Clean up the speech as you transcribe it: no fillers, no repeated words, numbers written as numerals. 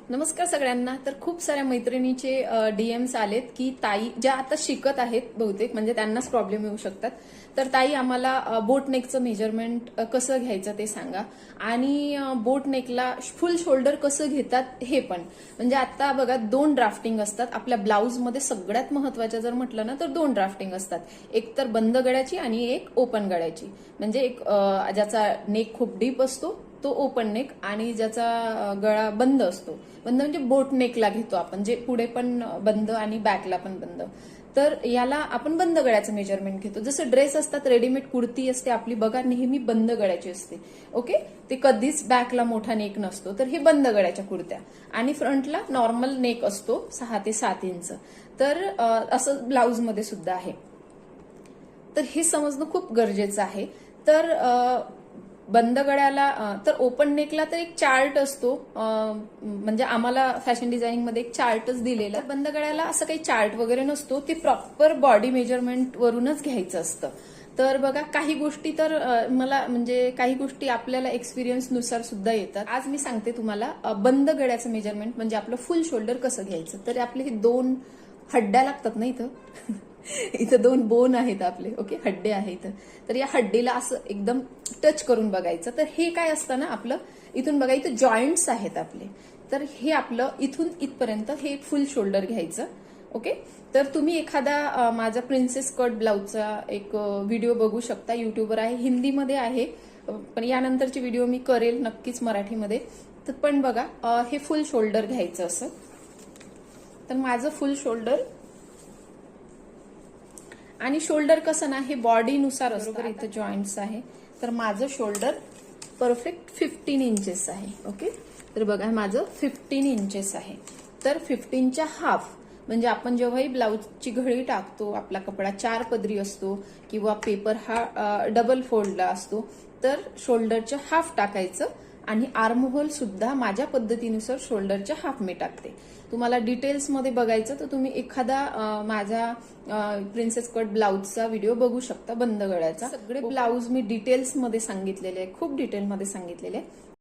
नमस्कार सगळ्यांना. तर खूप साऱ्या मैत्रिणीचे डीएम्स आलेत की ताई ज्या आता शिकत आहेत बहुतेक म्हणजे त्यांनाच प्रॉब्लेम येऊ शकतात. तर ताई आम्हाला बोट नेकचं मेजरमेंट कसं घ्यायचं ते सांगा आणि बोट नेकला फुल शोल्डर कसं घेतात हे पण. म्हणजे आता बघा 2 ड्राफ्टिंग असतात आपल्या ब्लाऊजमध्ये. सगळ्यात महत्वाचं जर म्हटलं ना तर 2 ड्राफ्टिंग असतात. एक तर बंद गळ्याची आणि एक ओपन गळ्याची. म्हणजे एक ज्याचा नेक खूप डीप असतो तो ओपन नेक आणि ज्याचा गळा बंद असतो. बंद म्हणजे बोट नेकला घेतो आपण, जे पुढे पण बंद आणि बॅकला पण बंद. तर याला आपण बंद गळ्याचं मेजरमेंट घेतो. जसं ड्रेस असतात, रेडीमेड कुर्ती असते आपली बघा नेहमी बंद गळ्याची असते. ओके, ते कधीच बॅकला मोठा नेक नसतो. तर हे बंद गळ्याच्या कुर्त्या आणि फ्रंटला नॉर्मल नेक असतो 6 ते 7 इंच. तर असं ब्लाऊजमध्ये सुद्धा आहे. तर हे समजणं खूप गरजेचं आहे. तर बंद गळ्याला तर ओपन नेकला तर एक चार्ट असतो. म्हणजे आम्हाला फॅशन डिझायनिंग मध्ये एक चार्टच दिलेला. बंद गळ्याला असं काही चार्ट वगैरे नसतो. ते प्रॉपर बॉडी मेजरमेंट वरूनच घ्यायचं असतं. तर बघा काही गोष्टी तर मला म्हणजे काही गोष्टी आपल्याला एक्सपिरियन्स नुसार सुद्धा येतात. आज मी सांगते तुम्हाला बंद गळ्याचं मेजरमेंट म्हणजे आपलं फुल शोल्डर कसं घ्यायचं. तर आपले हे 2 हड्ड्या लागतात ना इथं. इथं 2 बोन आहेत आपले. ओके, हड्डे आहेत. तर या हड्डीला असं एकदम टच करून बघायचं. तर हे काय असतं ना आपलं, इथून बघा इथं जॉईंट्स आहेत आपले. तर हे आपलं इथून इथपर्यंत हे फुल शोल्डर घ्यायचं. ओके, तर तुम्ही एखादा माझा प्रिन्सेस कट ब्लाऊजचा एक व्हिडिओ बघू शकता. युट्यूबवर आहे, हिंदीमध्ये आहे. पण यानंतरची व्हिडिओ मी करेल नक्कीच मराठीमध्ये. तर पण बघा हे फुल शोल्डर घ्यायचं असं. तर माझं फुल शोल्डर आणि शोल्डर कसं ना हे बॉडीनुसार असतं. इथं जॉईंट्स आहे. तर माझं शोल्डर परफेक्ट 15 इंचेस आहे. ओके, तर बघा माझं 15 इंचेस आहे. तर 15च्या हाफ म्हणजे आपण जेव्हाही ब्लाऊजची घडी टाकतो, आपला कपडा 4 पदरी असतो किंवा पेपर हा डबल फोल्डला असतो, तर शोल्डरच्या हाफ टाकायचं. आणि आर्महोल सुद्धा माझ्या पद्धतीनुसार शोल्डरच्या हाफ मी टाकते. तुम्हाला डिटेल्समध्ये बघायचं तर तुम्ही एखादा माझा प्रिन्सेस कट ब्लाऊजचा व्हिडिओ बघू शकता बंद गळ्याचा. सगळे ब्लाऊज मी डिटेल्समध्ये सांगितलेले आहे, खूप डिटेलमध्ये सांगितलेले आहे.